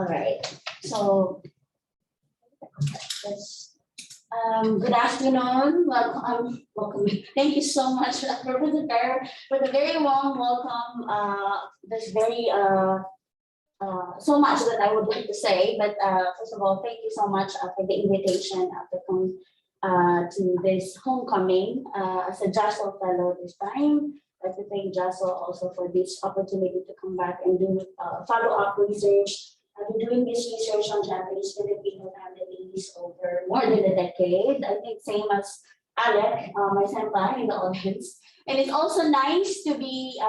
All right. So, yes. Good afternoon. Welcome. Welcome. Thank you so much for the very warm welcome. There's very so much that I would like to say, but first of all, thank you so much for the invitation to come to this homecoming as a Jocelyn fellow this time. I'd like to thank Jocelyn also for this opportunity to come back and do follow-up research. I've been doing this research on Japanese-Filipino families over more than a decade. I think same as Alec, my senpai in the audience. And it's also nice to be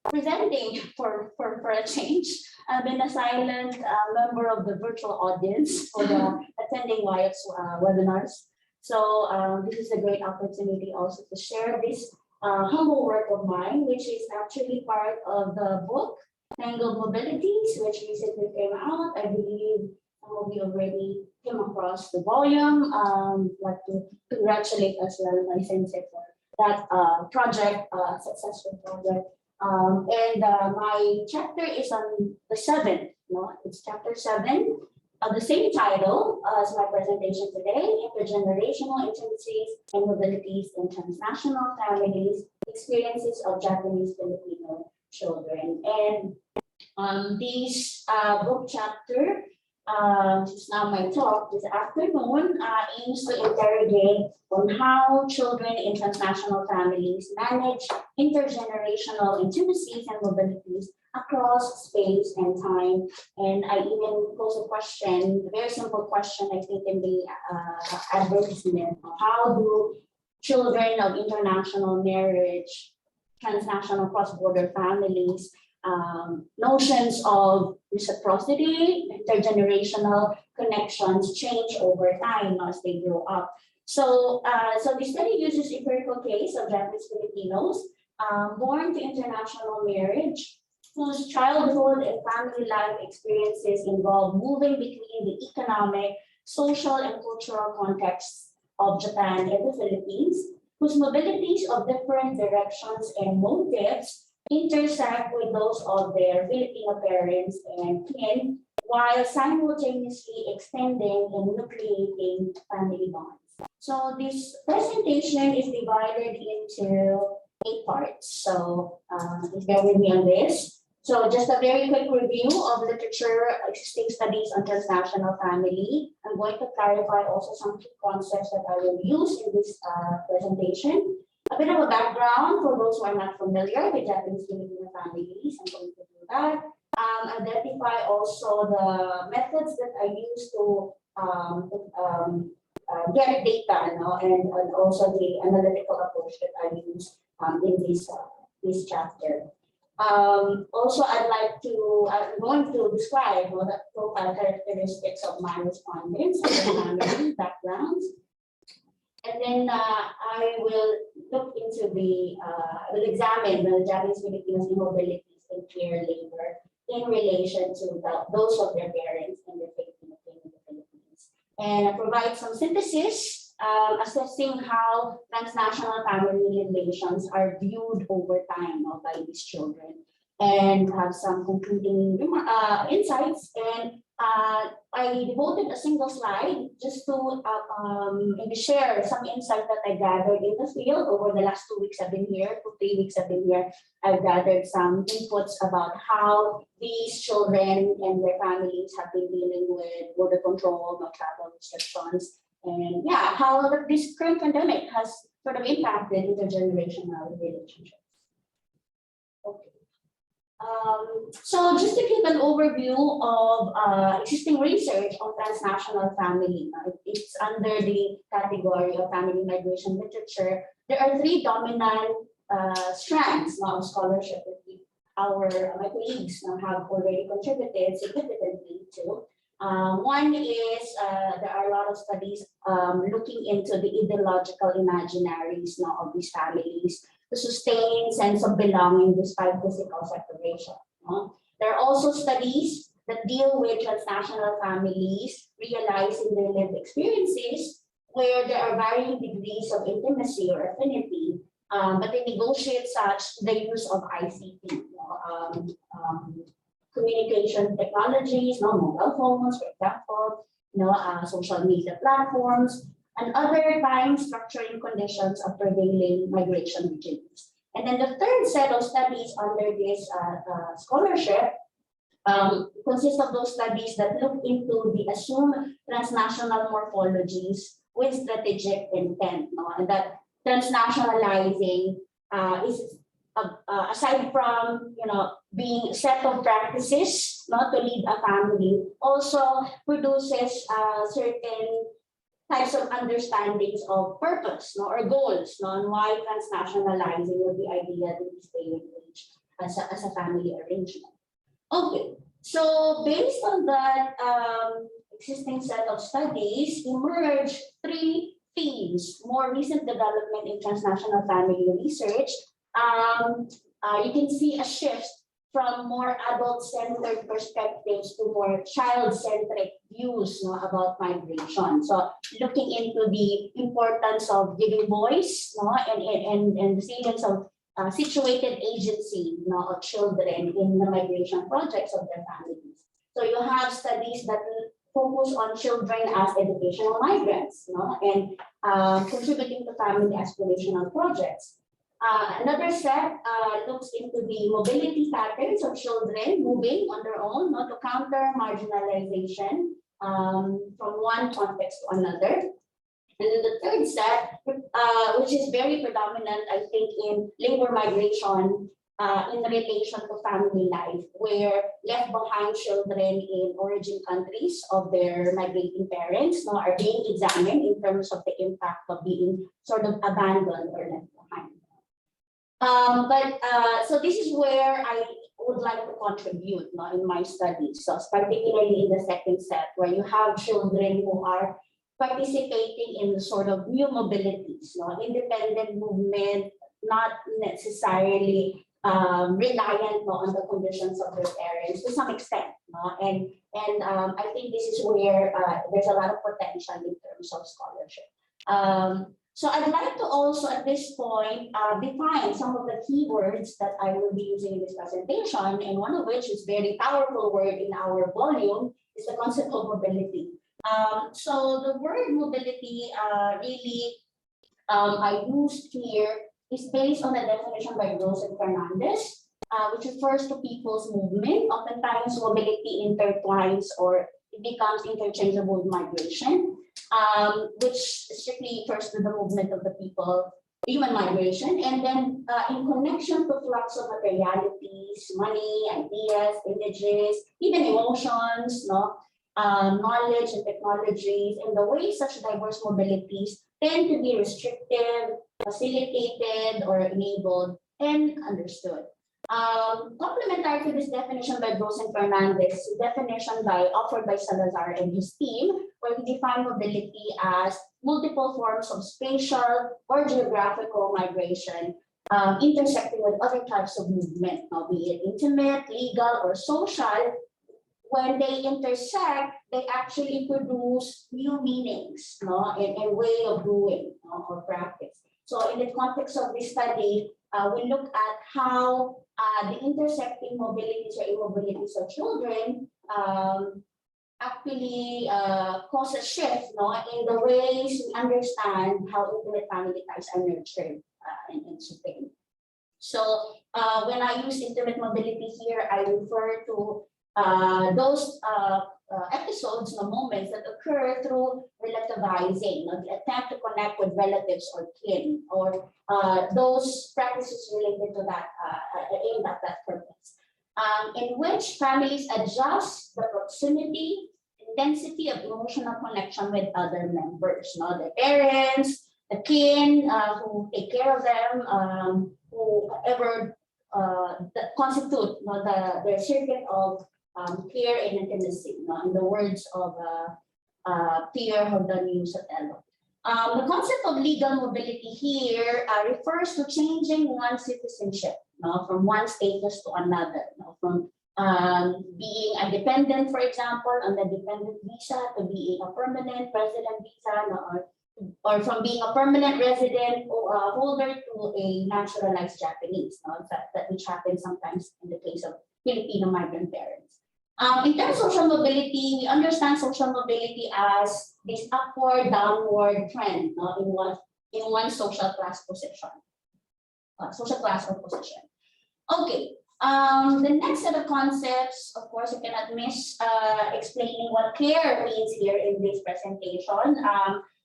presenting for a change. I've been a silent member of the virtual audience for the attending WIAP's webinars. So this is a great opportunity also to share this humble work of mine, which is actually part of the book Untitled Mobilities, which recently came out. I believe some of you already came across the volume. I'd like to congratulate as well my sensei for that project, successful project. My chapter is on the 7th. No, it's chapter 7 of the same title as my presentation today: Intergenerational Intimacies and Mobilities in Transnational Families, Experiences of Japanese-Filipino Children. And this book chapter, which is now my talk this afternoon, aims to interrogate on how children in transnational families manage intergenerational intimacies and mobilities across space and time. And I even pose a question, a very simple question, I think, in the advertisement: how do children of international marriage, transnational cross-border families, notions of reciprocity, intergenerational connections change over time as they grow up? So the study uses empirical case of Japanese Filipinos born to international marriage, whose childhood and family life experiences involve moving between the economic, social, and cultural contexts of Japan and the Philippines, whose mobilities of different directions and motives intersect with those of their Filipino parents and kin, while simultaneously extending and nucleating family bonds. So this presentation is divided into 8 parts. So please bear with me on this. So just a very quick review of literature, existing studies on transnational family. I'm going to clarify also some key concepts that I will use in this presentation. A bit of a background for those who are not familiar with Japanese-Filipino families. I'm going to do that. Identify also the methods that I use to get data, and also the analytical approach that I use in this chapter. Also, I'm going to describe the profile characteristics of my respondents and their family backgrounds. And then I will look into I will examine the Japanese Filipinos mobilities in care labor in relation to those of their parents and their Filipino in the Philippines. And provide some synthesis, assessing how transnational family relations are viewed over time by these children, and have some concluding insights. And I devoted a single slide just to maybe share some insight that I gathered in the field over the last 2 weeks I've been here, 3 weeks I've been here. I've gathered some inputs about how these children and their families have been dealing with border control, no travel restrictions, and yeah, how this current pandemic has sort of impacted intergenerational relationships. Okay. So just to give an overview of existing research on transnational family, it's under the category of family migration literature. There are 3 dominant strands of scholarship that my colleagues have already contributed significantly to. One is there are a lot of studies looking into the ideological imaginaries of these families to sustain sense of belonging despite physical separation. There are also studies that deal with transnational families realizing their lived experiences where there are varying degrees of intimacy or affinity, but they negotiate such the use of ICT, communication technologies, mobile phones, for example, social media platforms, and other time structuring conditions of prevailing migration regimes. And then the third set of studies under this scholarship consists of those studies that look into the assumed transnational morphologies with strategic intent, and that transnationalizing is aside from being a set of practices to lead a family, also produces certain types of understandings of purpose or goals and why transnationalizing would be ideal in this day and age as a family arrangement. Okay, so based on that existing set of studies, emerged three themes, more recent development in transnational family research. You can see a shift from more adult-centered perspectives to more child-centric views about migration. So looking into the importance of giving voice and the salience of situated agency of children in the migration projects of their families. So you have studies that focus on children as educational migrants and contributing to family aspirational projects. Another set looks into the mobility patterns of children moving on their own to counter marginalization from one context to another. And then the third set, which is very predominant, I think, in labor migration in relation to family life, where left behind children in origin countries of their migrating parents are being examined in terms of the impact of being sort of abandoned or left behind. So this is where I would like to contribute in my studies. So particularly in the second set, where you have children who are participating in sort of new mobilities, independent movement, not necessarily reliant on the conditions of their parents to some extent. And I think this is where there's a lot of potential in terms of scholarship. So I'd like to also at this point define some of the keywords that I will be using in this presentation, and one of which is very powerful word in our volume is the concept of mobility. So the word mobility really I used here is based on a definition by Jocelyn Fernandez, which refers to people's movement. Oftentimes mobility intertwines or it becomes interchangeable with migration, which strictly refers to the movement of the people, human migration, and then in connection to flux of materialities, money, ideas, images, even emotions, knowledge and technologies, and the way such diverse mobilities tend to be restricted, facilitated, or enabled and understood. Complementary to this definition by Jocelyn Fernandez, definition offered by Salazar and his team, where he defined mobility as multiple forms of spatial or geographical migration intersecting with other types of movement, be it intimate, legal, or social. When they intersect, they actually produce new meanings and a way of doing or practice. So in the context of this study, we look at how the intersecting mobilities or immobilities of children actually cause a shift in the ways we understand how intimate family ties are nurtured and sustained. So when I use intimate mobility here, I refer to those episodes, moments that occur through relativizing, the attempt to connect with relatives or kin, or those practices related to that, aimed at that purpose, in which families adjust the proximity, intensity of emotional connection with other members, the parents, the kin who take care of them, whoever that constitute their circuit of care and intimacy, in the words of Pierre Hordani Sotelo. The concept of legal mobility here refers to changing one's citizenship from one status to another, from being a dependent, for example, on the dependent visa to being a permanent resident visa, or from being a permanent resident holder to a naturalized Japanese, that which happens sometimes in the case of Filipino migrant parents. In terms of social mobility, we understand social mobility as this upward, downward trend, no, in one social class position, social class or position. Okay. The next set of concepts, of course, you cannot miss explaining what care means here in this presentation.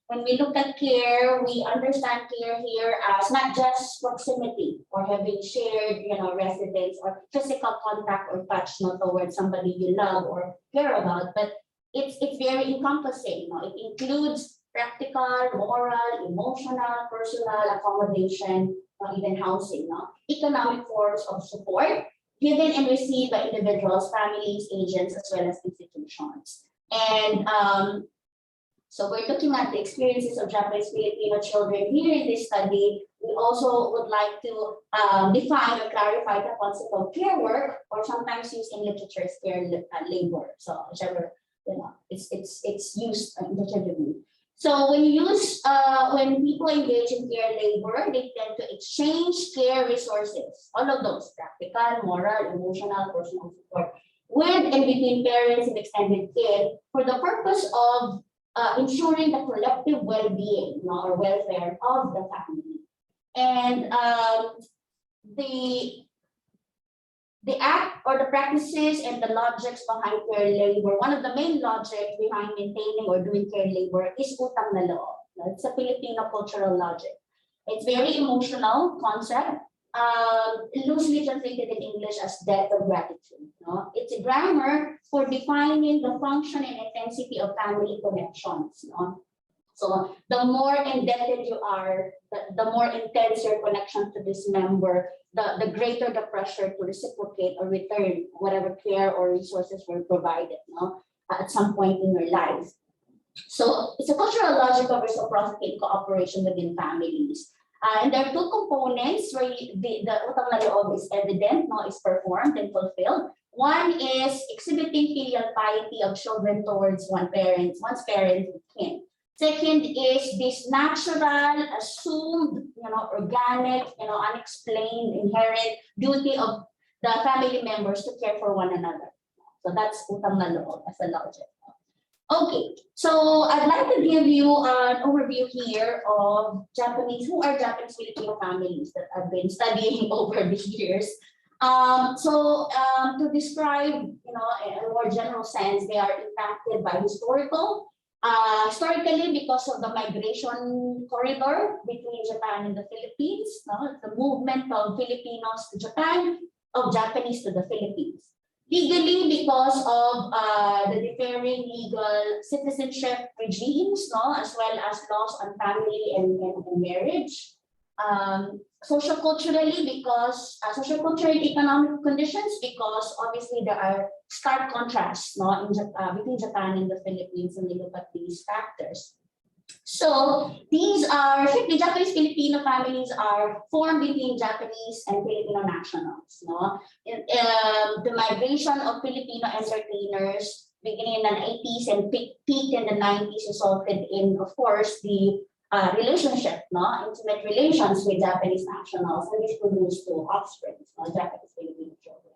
When we look at care, we understand care here as not just proximity or having shared, residence or physical contact or touch, towards somebody you love or care about, but it's very encompassing. It includes practical, moral, emotional, personal accommodation, even housing, economic forms of support given and received by individuals, families, agents, as well as institutions. And so we're looking at the experiences of Japanese-Filipino children here in this study. We also would like to define or clarify the concept of care work, or sometimes used in literature as care labor. So whichever, it's used interchangeably. So when people engage in care labor, they tend to exchange care resources, all of those, practical, moral, emotional, personal support, with and between parents in extended care for the purpose of ensuring the collective well-being, or welfare of the family. And the act or the practices and the logics behind care labor, one of the main logics behind maintaining or doing care labor is utang na loob. It's a Filipino cultural logic. It's very emotional concept, loosely translated in English as debt of gratitude. It's a grammar for defining the function and intensity of family connections. So the more indebted you are, the more intense your connection to this member, the greater the pressure to reciprocate or return whatever care or resources were provided at some point in your life. So it's a cultural logic of reciprocity and cooperation within families. And there are two components where the utang na loob is evident, is performed and fulfilled. One is exhibiting filial piety of children towards one's parent with kin. Second is this natural, assumed, organic, unexplained, inherent duty of the family members to care for one another. So that's utang na loob as a logic. Okay, so I'd like to give you an overview here of Japanese-Filipino families that I've been studying over the years. To describe, in a more general sense, they are impacted by historically because of the migration corridor between Japan and the Philippines, the movement of Filipinos to Japan, of Japanese to the Philippines. Legally, because of the differing legal citizenship regimes, as well as laws on family and marriage. Socioculturally, because sociocultural and economic conditions, because obviously there are stark contrasts between Japan and the Philippines when we look at these factors. So these are the Japanese-Filipino families are formed between Japanese and Filipino nationals. The migration of Filipino entertainers beginning in the 80s and peaked in the 90s resulted in, of course, the relationship, intimate relations with Japanese nationals, and this produced two offspring, Japanese-Filipino children.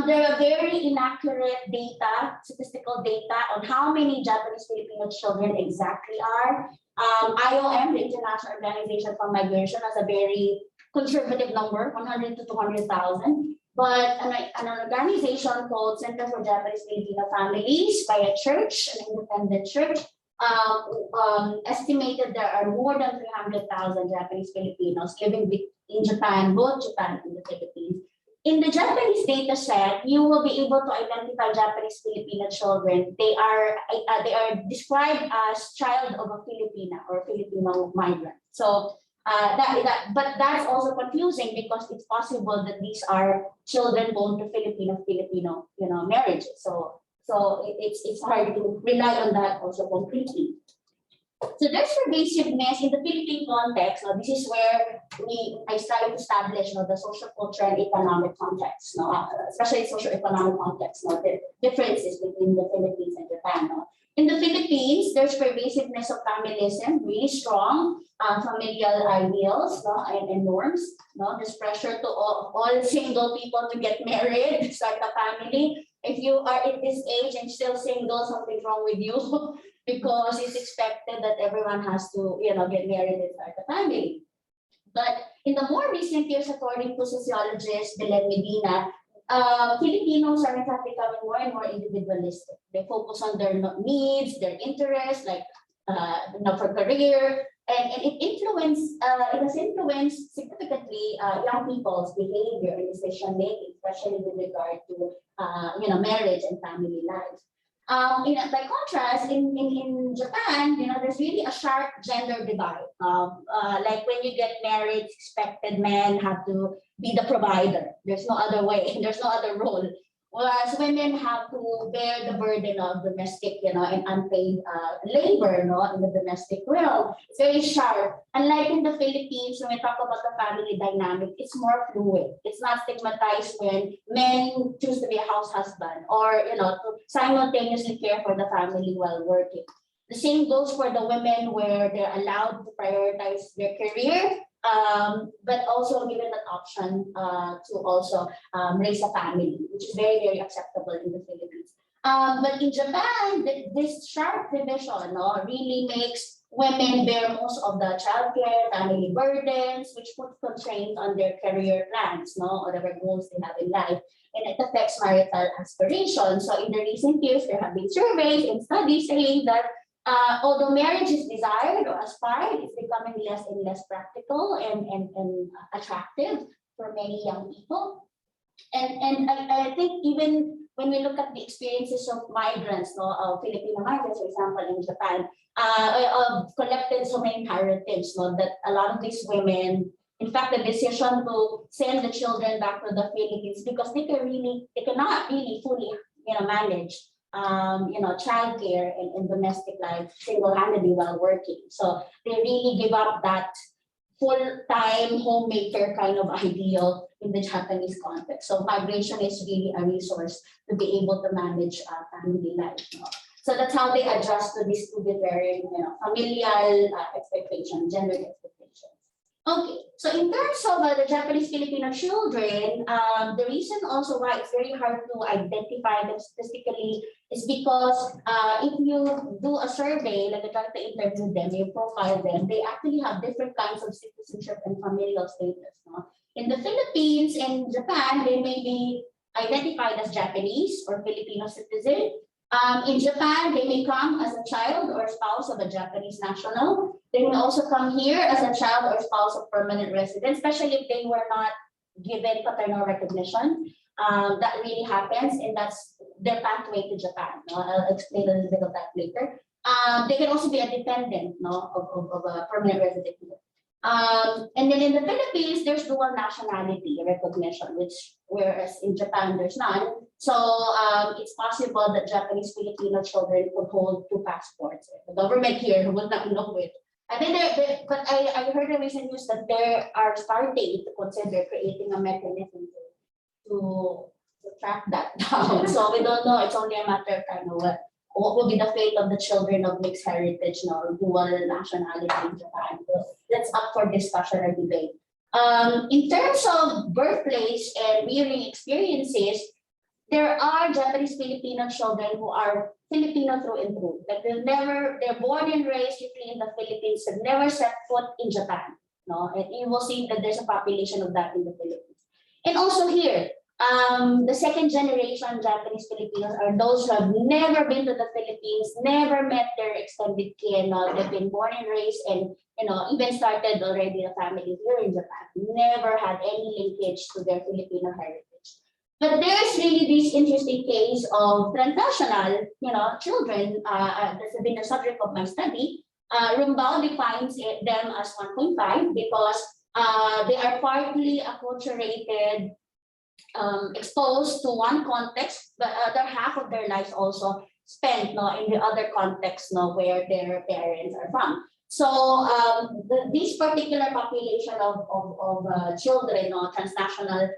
There are very inaccurate data, statistical data on how many Japanese-Filipino children exactly are. IOM, the International Organization for Migration, has a very conservative number, 100 to 200,000. But an organization called Center for Japanese-Filipino Families by a church, an independent church, estimated there are more than 300,000 Japanese Filipinos living in Japan, both Japan and the Philippines. In the Japanese data set, you will be able to identify Japanese Filipino children. They are described as child of a Filipina or Filipino migrant. So but that's also confusing because it's possible that these are children born to Filipino marriages. So it's hard to rely on that also completely. So there's pervasiveness in the Philippine context. This is where I started to establish the social, cultural, and economic context, especially socio-economic context, the differences between the Philippines and Japan. In the Philippines, there's pervasiveness of familism, really strong familial ideals and norms. There's pressure to all single people to get married, start a family. If you are at this age and still single, something's wrong with you because it's expected that everyone has to, get married and start a family. But in the more recent years, according to sociologist Diliman Medina, Filipinos are in fact becoming more and more individualistic. They focus on their needs, their interests, like for career, and it has influenced significantly young people's behavior and decision making, especially with regard to marriage and family life. By contrast, in Japan, there's really a sharp gender divide. Like when you get married, it's expected men have to be the provider. There's no other way. There's no other role. Whereas women have to bear the burden of domestic, and unpaid labor, in the domestic realm. It's very sharp. Unlike in the Philippines, when we talk about the family dynamic, it's more fluid. It's not stigmatized when men choose to be a house husband or, to simultaneously care for the family while working. The same goes for the women where they're allowed to prioritize their career, but also given that option to also raise a family, which is very, very acceptable in the Philippines. But in Japan, this sharp division really makes women bear most of the childcare, family burdens, which put constraints on their career plans, whatever goals they have in life. And it affects marital aspirations. So in the recent years, there have been surveys and studies saying that although marriage is desired or aspired, it's becoming less and less practical and attractive for many young people. And I think even when we look at the experiences of migrants, of Filipino migrants, for example, in Japan, collected so many narratives, that a lot of these women, in fact, the decision to send the children back to the Philippines because they cannot really fully, manage childcare and domestic life single-handedly while working. So they really give up that full-time homemaker kind of ideal in the Japanese context. So migration is really a resource to be able to manage family life. So that's how they adjust to these two different, familial expectations, gender expectations. Okay, so in terms of the Japanese-Filipino children, the reason also why it's very hard to identify them statistically is because if you do a survey, like you try to interview them, you profile them, they actually have different kinds of citizenship and familial status. In the Philippines and Japan, they may be identified as Japanese or Filipino citizen. In Japan, they may come as a child or spouse of a Japanese national. They may also come here as a child or spouse of permanent resident, especially if they were not given paternal recognition. That really happens, and that's their pathway to Japan. I'll explain a little bit of that later. They can also be a dependent of a permanent resident here. And then in the Philippines, there's dual nationality recognition, whereas in Japan, there's none. So it's possible that Japanese Filipino children could hold two passports. The government here will not know it. I think but I heard the recent news that they are starting to consider creating a mechanism to track that down. So we don't know. It's only a matter of kind of what will be the fate of the children of mixed heritage, dual nationality in Japan. So that's up for discussion or debate. In terms of birthplace and rearing experiences, there are Japanese Filipino children who are Filipino through and through. Like they're born and raised usually in the Philippines and never set foot in Japan. And you will see that there's a population of that in the Philippines. And also here, the second generation Japanese Filipinos are those who have never been to the Philippines, never met their extended kin. They've been born and raised and even started already a family here in Japan. Never had any linkage to their Filipino heritage. But there's really this interesting case of transnational, children. That's been the subject of my study. Rumbao defines them as 1.5 because they are partly acculturated, exposed to one context, but other half of their lives also spent in the other context where their parents are from. So this particular population of children, transnational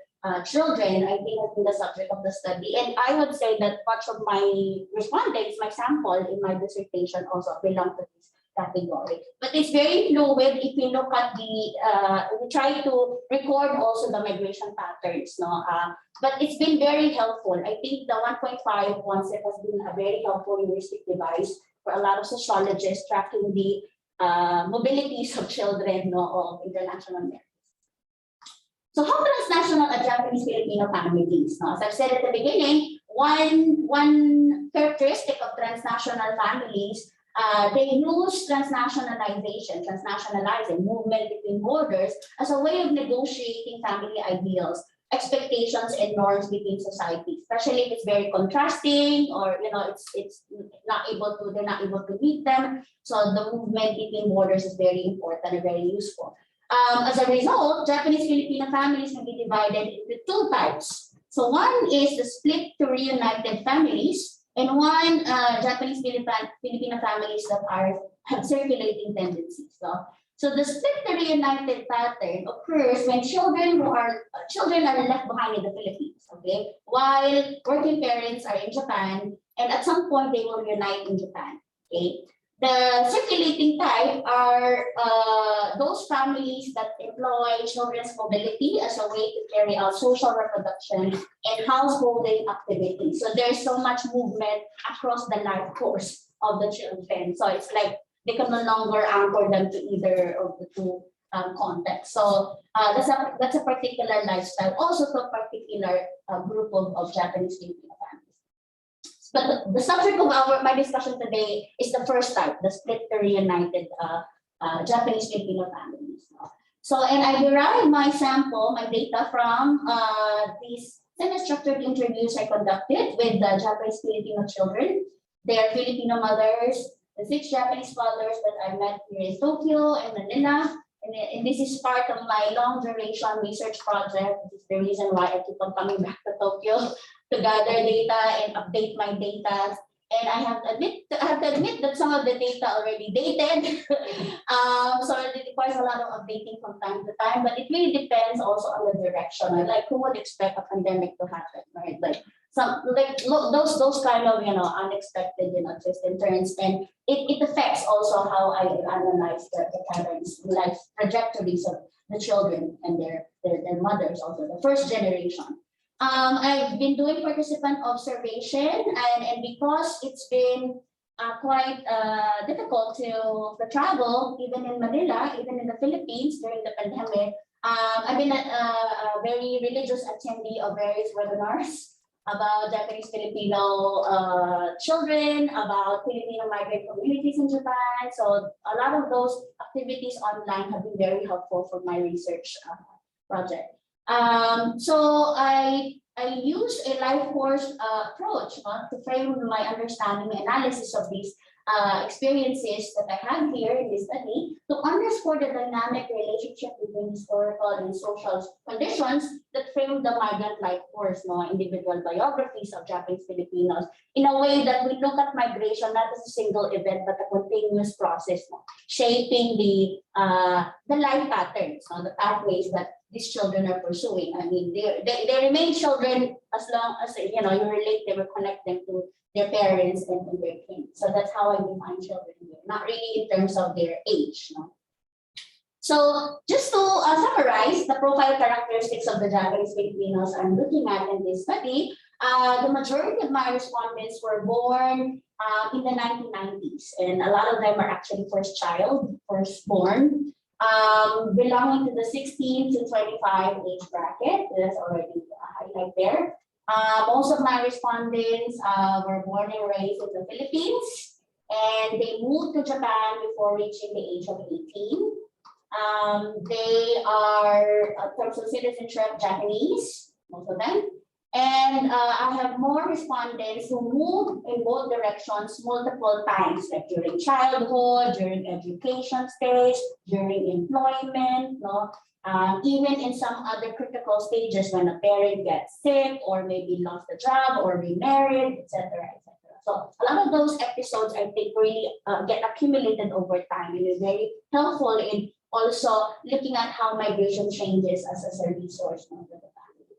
children, I think has been the subject of the study. And I would say that much of my respondents, my sample in my dissertation also belong to this category. But it's very fluid if you look at we try to record also the migration patterns, no? But it's been very helpful. I think the 1.5 concept has been a very helpful heuristic device for a lot of sociologists tracking the mobilities of children, no, of international marriage. So how transnational are Japanese-Filipino families? No? As I've said at the beginning, one characteristic of transnational families, they use transnationalizing movement between borders as a way of negotiating family ideals, expectations, and norms between societies, especially if it's very contrasting or it's they're not able to meet them. So the movement between borders is very important and very useful. As a result, Japanese-Filipino families can be divided into two types. So one is the split to reunited families, and one Japanese-Filipino families that have circulating tendencies. So the split to reunited pattern occurs when children are left behind in the Philippines, okay, while working parents are in Japan, and at some point they will reunite in Japan. Okay. The circulating type are those families that employ children's mobility as a way to carry out social reproduction and householding activities. So there's so much movement across the life course of the children. So it's like they can no longer anchor them to either of the two contexts. So that's a particular lifestyle, also to a particular group of Japanese Filipino families. But the subject of my discussion today is the first type, the split to reunited Japanese Filipino families. So, and I derived my data from these semi-structured interviews I conducted with the Japanese Filipino children. They are Filipino mothers, the 6 Japanese fathers that I met here in Tokyo and Manila. And this is part of my long duration research project. This is the reason why I keep on coming back to Tokyo to gather data and update my data. And I have to admit that some of the data already dated. So it requires a lot of updating from time to time, but it really depends also on the direction. Like who would expect a pandemic to happen, right? Like those kind of unexpected twists and turns, and it affects also how I analyze the patterns, life trajectories of the children and their mothers, also the first generation. I've been doing participant observation, and because it's been quite difficult to travel, even in Manila, even in the Philippines during the pandemic, I've been a very religious attendee of various webinars about Japanese Filipino children, about Filipino migrant communities in Japan. So a lot of those activities online have been very helpful for my research project. So I used a life course approach to frame my understanding and analysis of these experiences that I have here in this study to underscore the dynamic relationship between historical and social conditions that frame the migrant life course, individual biographies of Japanese Filipinos, in a way that we look at migration not as a single event, but a continuous process, shaping the life patterns, the pathways that these children are pursuing. I mean, they remain children as long as you relate them or connect them to their parents and their kin. So that's how I define children here, not really in terms of their age. So just to summarize the profile characteristics of the Japanese Filipinos I'm looking at in this study, the majority of my respondents were born in the 1990s, and a lot of them are actually firstborn, belonging to the 16 to 25 age bracket. That's already highlighted there. Most of my respondents were born and raised in the Philippines, and they moved to Japan before reaching the age of 18. They are, in terms of citizenship, Japanese, most of them. And I have more respondents who moved in both directions multiple times, like during childhood, during education stage, during employment, even in some other critical stages when a parent gets sick or maybe lost a job or remarried, etc., etc. So a lot of those episodes, I think, really get accumulated over time and is very helpful in also looking at how migration changes as a resource for the family.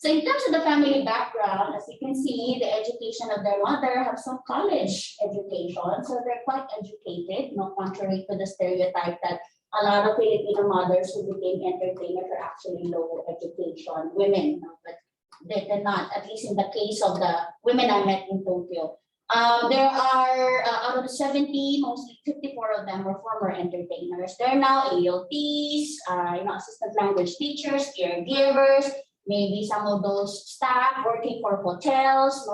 So in terms of the family background, as you can see, the education of their mother have some college education. So they're quite educated, contrary to the stereotype that a lot of Filipino mothers who became entertainers are actually low education women, but they're not, at least in the case of the women I met in Tokyo. There are, out of the 70, mostly 54 of them were former entertainers. They're now ALTs, assistant language teachers, caregivers, maybe some of those staff working for hotels,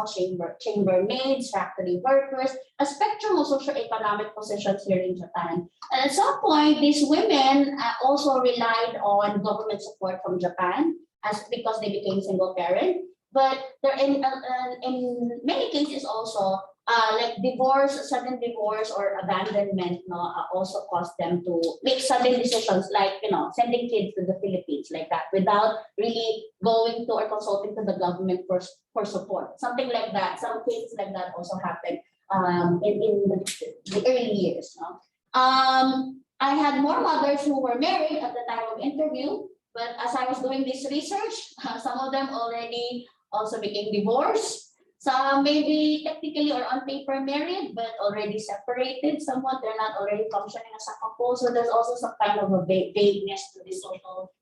chambermaids, factory workers, a spectrum of socioeconomic positions here in Japan. And at some point, these women also relied on government support from Japan because they became single parent. But they're in many cases also, like divorce, sudden divorce or abandonment, also caused them to make sudden decisions like, sending kids to the Philippines like that without really going to or consulting to the government for support. Something like that. Some cases like that also happened in the early years. I had more mothers who were married at the time of interview, but as I was doing this research, some of them already also became divorced. Some maybe technically or on paper married, but already separated somewhat. They're not already functioning as a couple. So there's also some kind of a vagueness to the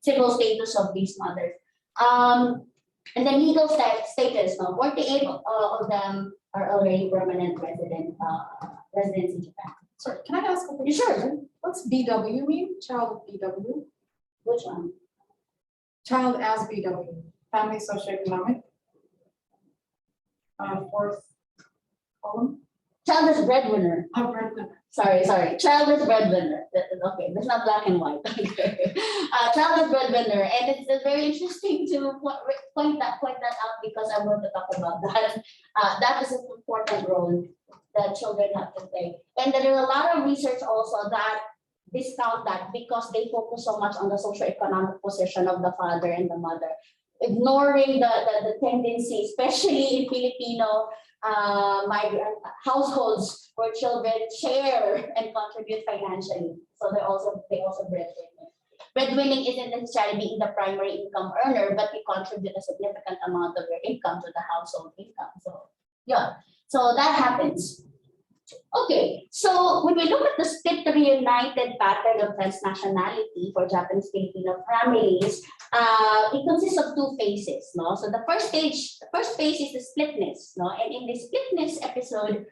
civil status of these mothers. And the legal status, 48 of them are already permanent residents in Japan. Sorry, can I ask a question? Sure. What's BW mean? Child of BW? Which one? Child as BW. Family socioeconomic. Fourth column. Child as breadwinner. Oh, breadwinner. Sorry. Child as breadwinner. Okay, that's not black and white. Okay. Child as breadwinner, and it's very interesting to point that out because I'm going to talk about that. That is an important role that children have to play, and there is a lot of research also that discount that because they focus so much on the socioeconomic position of the father and the mother, ignoring the tendency, especially in Filipino migrant households where children share and contribute financially. So they also breadwinning. Breadwinning isn't necessarily being the primary income earner, but we contribute a significant amount of your income to the household income. So yeah, so that happens. Okay, so when we look at the split reunited pattern of transnationality for Japanese-Filipino families, it consists of two phases. So the first phase is the splitness. And in the splitness episode,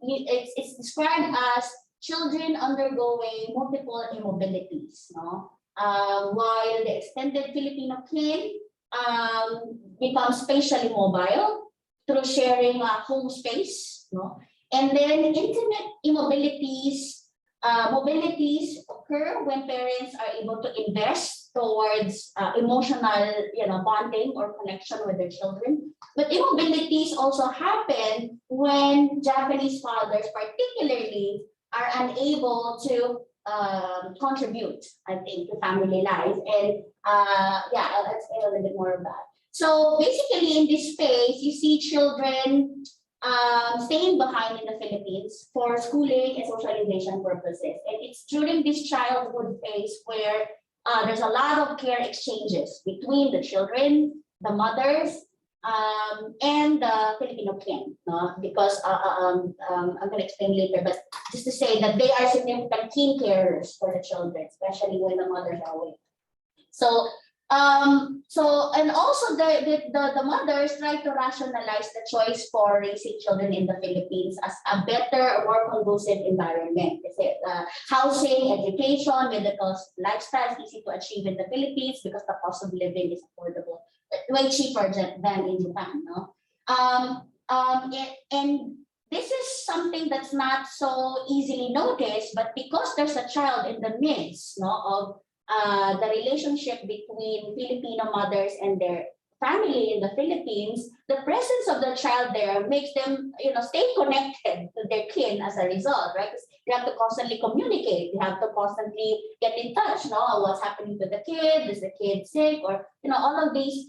it's described as children undergoing multiple immobilities. While the extended Filipino kin becomes spatially mobile through sharing home space. And then intimate mobilities occur when parents are able to invest towards emotional, bonding or connection with their children. But immobilities also happen when Japanese fathers, particularly, are unable to contribute, I think, to family life. And let's say a little bit more of that. So basically, in this phase, you see children staying behind in the Philippines for schooling and socialization purposes. And it's during this childhood phase where there's a lot of care exchanges between the children, the mothers, and the Filipino kin. Because I'm going to explain later, but just to say that they are significant kin carers for the children, especially when the mothers are away. And also the mothers try to rationalize the choice for raising children in the Philippines as a better, more conducive environment. Housing, education, medical lifestyle is easy to achieve in the Philippines because the cost of living is affordable, way cheaper than in Japan. And this is something that's not so easily noticed, but because there's a child in the midst of the relationship between Filipino mothers and their family in the Philippines, the presence of the child there makes them, stay connected to their kin as a result, right? You have to constantly communicate. You have to constantly get in touch, what's happening to the kid, is the kid sick, or, all of these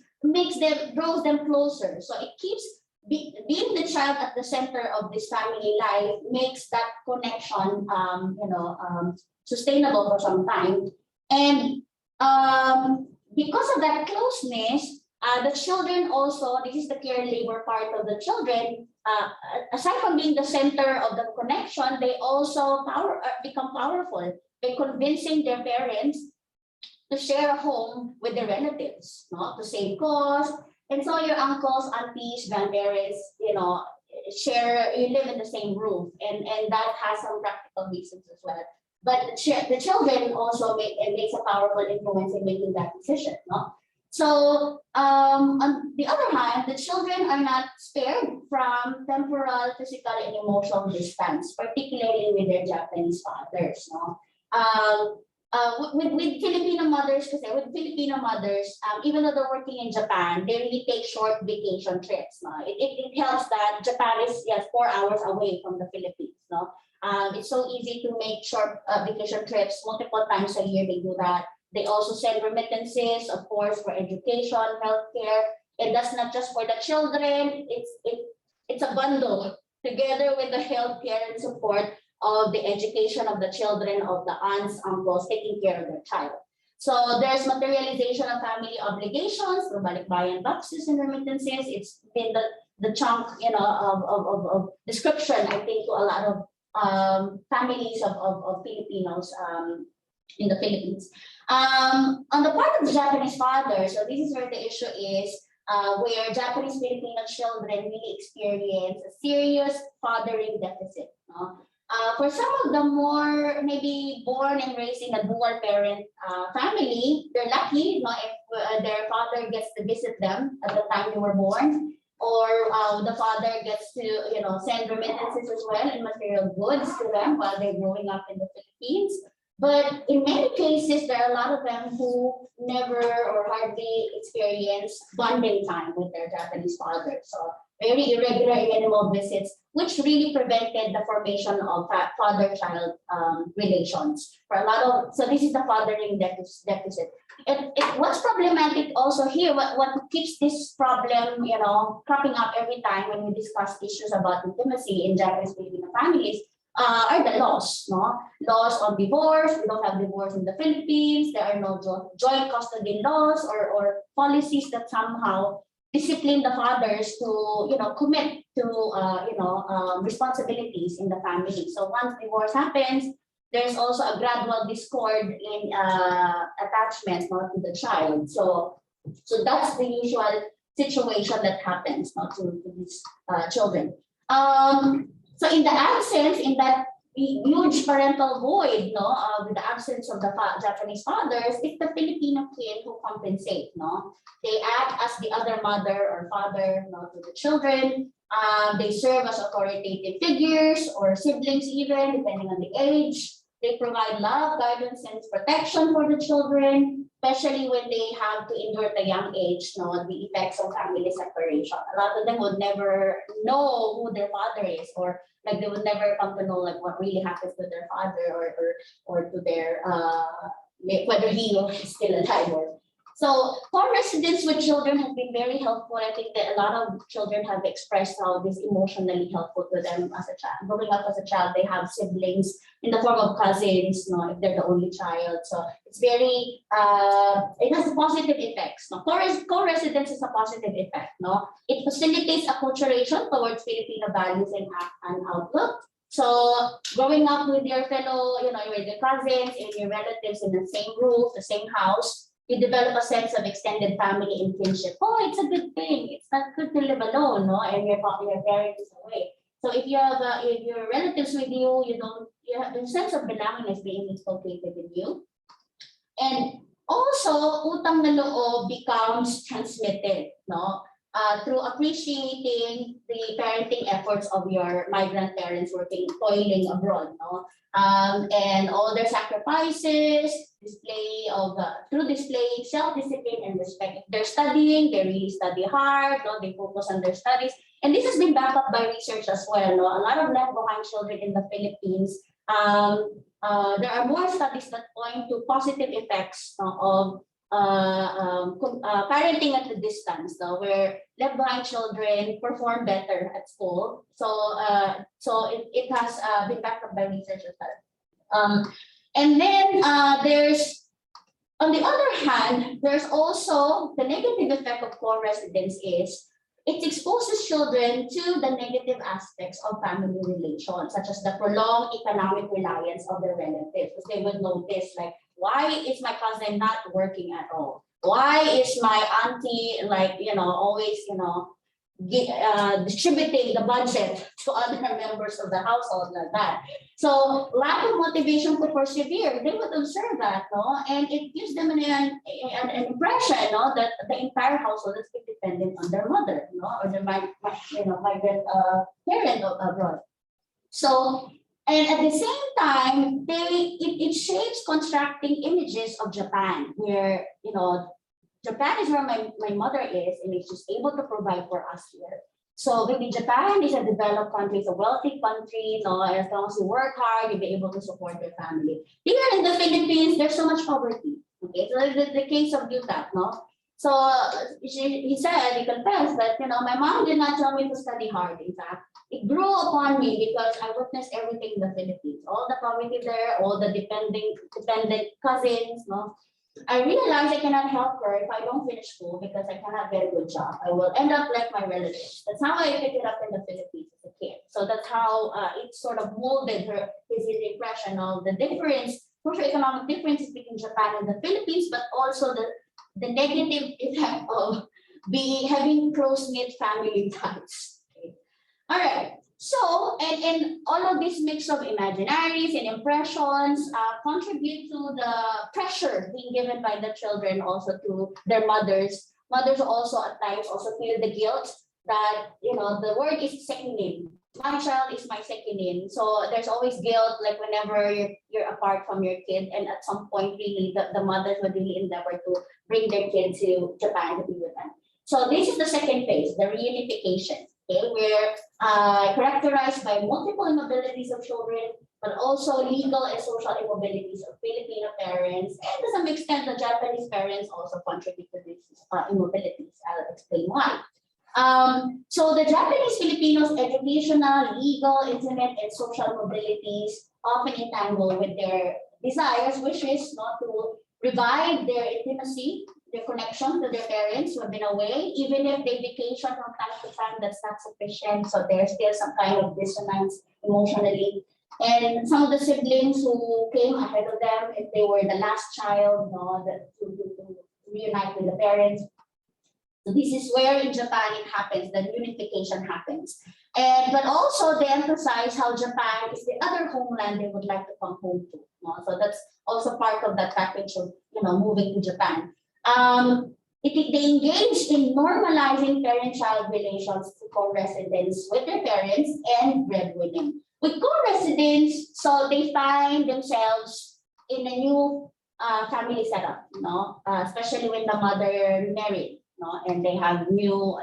draws them closer. So it keeps being the child at the center of this family life makes that connection, sustainable for some time. And because of that closeness, The children also, this is the care and labor part of the children. Aside from being the center of the connection, they also become powerful by convincing their parents to share a home with their relatives, no, to save costs. And so your uncles, aunties, grandparents, you live in the same roof, and that has some practical reasons as well. But the children also makes a powerful influence in making that decision, no? So on the other hand, the children are not spared from temporal, physical, and emotional distance, particularly with their Japanese fathers, no? With Filipino mothers, even though they're working in Japan, they really take short vacation trips. No? It helps that Japan is 4 hours away from the Philippines. No? It's so easy to make short vacation trips multiple times a year. They do that. They also send remittances, of course, for education, healthcare, and that's not just for the children. It's a bundle together with the healthcare and support of the education of the children, of the aunts, uncles, taking care of their child. So there's materialization of family obligations through balikbayan boxes and remittances. It's been the chunk, of description, I think, to a lot of families of Filipinos in the Philippines. On the part of the Japanese father, so this is where the issue is, where Japanese Filipino children really experience a serious fathering deficit. No? For some of the more maybe born and raised in a dual parent family, they're lucky, if their father gets to visit them at the time they were born, or the father gets to send remittances as well and material goods to them while they're growing up in the Philippines. But in many cases, there are a lot of them who never or hardly experience bonding time with their Japanese father. So very irregular annual visits, which really prevented the formation of father-child relations. So this is the fathering deficit. What's problematic also here, what keeps this problem, cropping up every time when we discuss issues about intimacy in Japanese Filipino families, are the laws, no? Laws on divorce. We don't have divorce in the Philippines. There are no joint custody laws or policies that somehow discipline the fathers to, commit to, responsibilities in the family. So once divorce happens, there's also a gradual discord in attachment, to the child. So that's the usual situation that happens, to these children. So in the absence, in that huge parental void, with the absence of the Japanese fathers, it's the Filipino kid who compensate, They act as the other mother or father, to the children. They serve as authoritative figures or siblings even, depending on the age. They provide love, guidance, and protection for the children, especially when they have to endure at a young age, the effects of family separation. A lot of them would never know who their father is, or they would never come to know what really happens to their father or to their whether he or she is still alive. So co-residence with children has been very helpful. I think that a lot of children have expressed how this is emotionally helpful to them as a child. Growing up as a child, they have siblings in the form of cousins, if they're the only child. So it's very, it has positive effects. Co-residence is a positive effect. It facilitates acculturation towards Filipino values and outlook. So growing up with your fellow, with your cousins and your relatives in the same roof, the same house, you develop a sense of extended family and kinship. Oh, it's a good thing. It's not good to live alone, and your parents is away. So if you have if your relatives with you, you have the sense of belongingness being inculcated in you. And also, utang na loob becomes transmitted, through appreciating the parenting efforts of your migrant parents toiling abroad, and all their sacrifices, through displaying self-discipline and respect. If they're studying, they really study hard, they focus on their studies. And this has been backed up by research as well. A lot of left behind children in the Philippines, there are more studies that point to positive effects of parenting at a distance, where left behind children perform better at school. So it has been backed up by research as well. And then there's On the other hand, there's also the negative effect of co-residence is it exposes children to the negative aspects of family relations, such as the prolonged economic reliance of their relatives. Because they would notice, like, why is my cousin not working at all? Why is my auntie, like, always, distributing the budget to other members of the household like that? So lack of motivation to persevere, they would observe that, no? And it gives them an impression, no, that the entire household is dependent on their mother, no, or the migrant parent abroad. So, and at the same time, it shapes constructing images of Japan, where, Japan is where my mother is, and she's able to provide for us here. So maybe Japan is a developed country, it's a wealthy country, as long as you work hard, you'll be able to support your family. Here in the Philippines, there's so much poverty. Okay, so the case of Utah, no? So he confessed that, my mom did not tell me to study hard. In fact, it grew upon me because I witnessed everything in the Philippines, all the poverty there, all the dependent cousins, no? I realized I cannot help her if I don't finish school because I cannot get a good job. I will end up like my relatives. That's how I picked it up in the Philippines as a kid. So that's how it sort of molded his impression of the difference, socioeconomic differences between Japan and the Philippines, but also the negative effect of having close-knit family ties. Okay. All right. So, and all of this mix of imaginaries and impressions contribute to the pressure being given by the children also to their mothers. Mothers also at times also feel the guilt that, the word is second name. My child is my second name. So there's always guilt, like whenever you're apart from your kid, and at some point really the mothers would really endeavor to bring their kid to Japan to be with them. So this is the second phase, the reunification. Okay, where characterized by multiple immobilities of children, but also legal and social immobilities of Filipino parents, and to some extent the Japanese parents also contribute to these immobilities. I'll explain why. So the Japanese Filipinos' educational, legal, intimate, and social mobilities often entangle with their desires, wishes not to revive their intimacy, their connection to their parents who have been away, even if they vacation from time to time, that's not sufficient. So there's still some kind of dissonance emotionally. And some of the siblings who came ahead of them, if they were the last child, to reunite with the parents. So this is where in Japan it happens, the unification happens. But also they emphasize how Japan is the other homeland they would like to come home to. So that's also part of that package of moving to Japan. They engage in normalizing parent-child relations through co-residence with their parents and breadwinning. With co-residence, so they find themselves in a new family setup, especially when the mother married, and they have new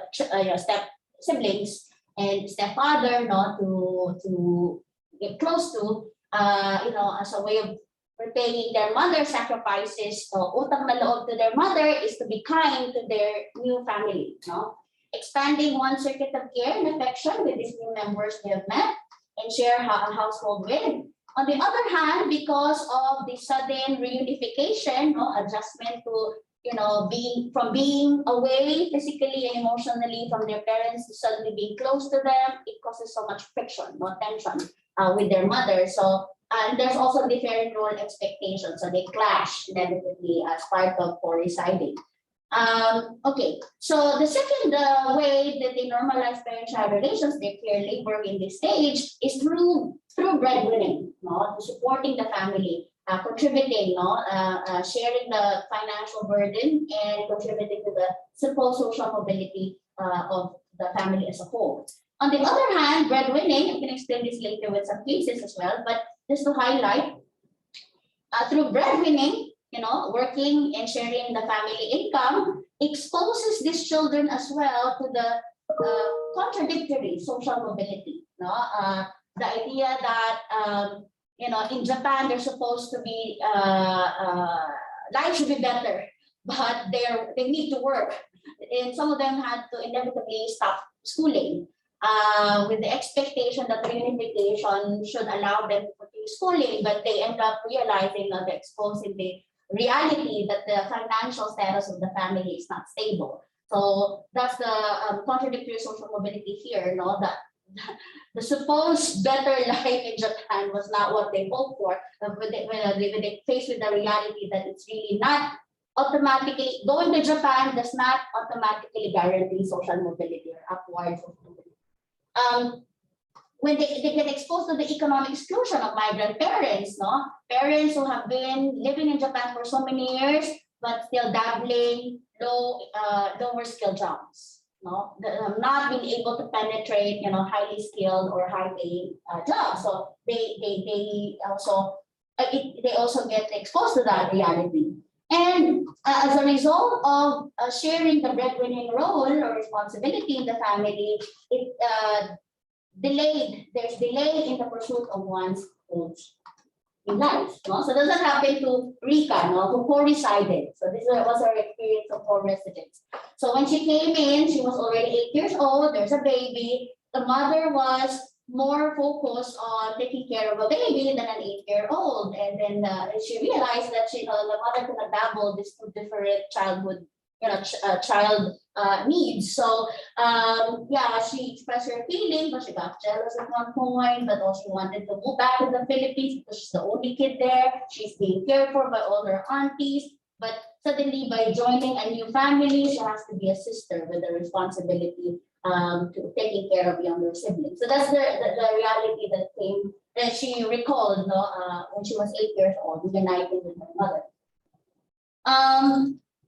step siblings and stepfather, to get close to, as a way of repaying their mother's sacrifices. So utang na loob to their mother is to be kind to their new family, expanding one circuit of care and affection with these new members they have met and share a household with. On the other hand, because of the sudden reunification, adjustment to being away physically and emotionally from their parents to suddenly being close to them, it causes so much friction, tension with their mother. So, and there's also different role expectations, so they clash inevitably as part of co-residing. Okay, so the second way that they normalize parent-child relations, their care labor in this stage, is through breadwinning, to supporting the family, contributing, sharing the financial burden and contributing to the simple social mobility of the family as a whole. On the other hand, breadwinning, I can explain this later with some cases as well, but just to highlight, through breadwinning, working and sharing the family income exposes these children as well to the contradictory social mobility. The idea that in Japan they're supposed to be life should be better, but they need to work, and some of them had to inevitably stop schooling. With the expectation that reunification should allow them to continue schooling, but they end up realizing that they're exposing the reality that the financial status of the family is not stable. So that's the contradictory social mobility here, no? That the supposed better life in Japan was not what they hoped for. When they faced with the reality that it's really not automatically, going to Japan does not automatically guarantee social mobility or upward social mobility. When they get exposed to the economic exclusion of migrant parents, no? Parents who have been living in Japan for so many years, but still dabbling lower skill jobs, no? Not being able to penetrate, highly skilled or high paying jobs. So they also get exposed to that reality. And as a result of sharing the breadwinning role or responsibility in the family, there's delay in the pursuit of one's goals in life. No? So does that happen to Rika, no, who co-resided? So this was her experience of co-residence. So when she came in, she was already 8 years old, there's a baby. The mother was more focused on taking care of a baby than an 8-year-old. And then she realized that the mother could dabble these two different childhood child needs. So she expressed her feeling, but she got jealous at one point, but also she wanted to go back to the Philippines because she's the only kid there. She's being cared for by all her aunties. But suddenly by joining a new family, she has to be a sister with the responsibility to taking care of younger siblings. So that's the reality that she recalled when she was 8 years old, reunited with her mother.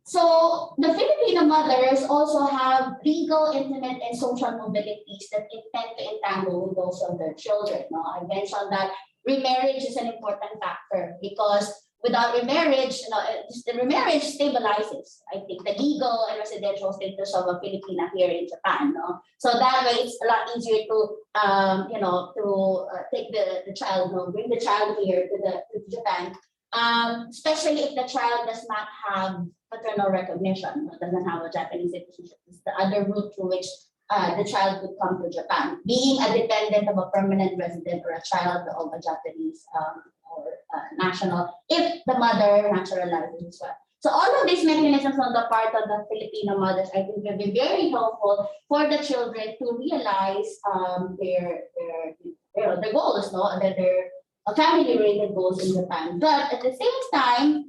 So the Filipino mothers also have legal, intimate, and social mobilities that intend to entangle with those of their children. No? I mentioned that remarriage is an important factor because without remarriage, the remarriage stabilizes, I think, the legal and residential status of a Filipina here in Japan. No? So that way it's a lot easier to take the child, bring the child here to Japan. Especially if the child does not have paternal recognition, doesn't have a Japanese citizenship. It's the other route through which the child could come to Japan, being a dependent of a permanent resident or a child of a Japanese or national, if the mother naturalizes as well. So all of these mechanisms on the part of the Filipino mothers, I think, will be very helpful for the children to realize their goals, their family-related goals in Japan. But at the same time,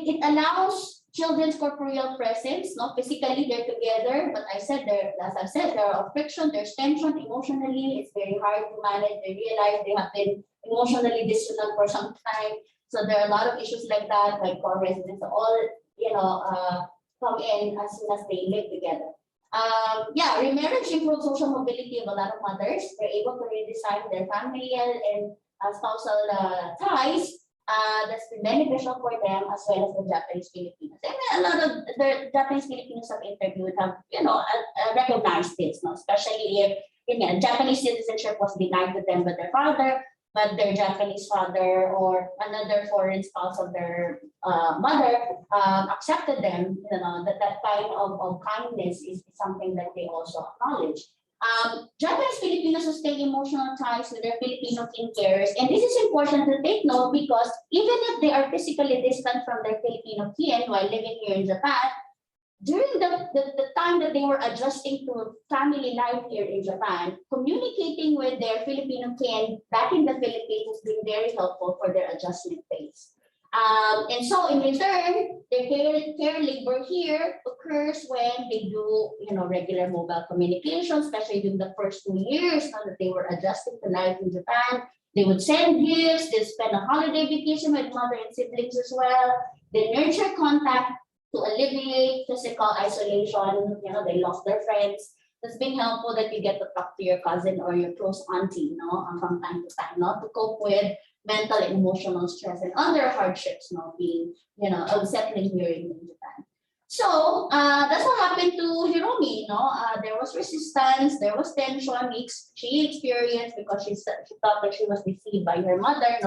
it allows children's corporeal presence. Physically they're together, but as I've said, there are friction, there's tension emotionally. It's very hard to manage. They realize they have been emotionally distant for some time. So there are a lot of issues like that, like co-residents, all come in as soon as they live together. Remarriage improves social mobility of a lot of mothers. They're able to redesign their familial and spousal ties. That's been beneficial for them as well as the Japanese Filipinos. And a lot of the Japanese Filipinos I've interviewed have, recognized this, especially if Japanese citizenship was denied to them by their father, but their Japanese father or another foreign spouse of their mother accepted them. That kind of kindness is something that they also acknowledge. Japanese Filipinos sustain emotional ties with their Filipino kin carers, and this is important to take note because even if they are physically distant from their Filipino kin while living here in Japan, during the time that they were adjusting to family life here in Japan, communicating with their Filipino kin back in the Philippines has been very helpful for their adjustment phase. And so in return, their care labor here occurs when they do, regular mobile communication, especially during the first 2 years now that they were adjusting to life in Japan. They would send gifts, they spend a holiday vacation with mother and siblings as well. They nurture contact to alleviate physical isolation. They lost their friends. It's been helpful that you get to talk to your cousin or your close auntie, from time to time, to cope with mental and emotional stress and other hardships, being, settling here in Japan. So that's what happened to Hiromi. There was resistance, there was tension. She experienced because she thought that she was deceived by her mother,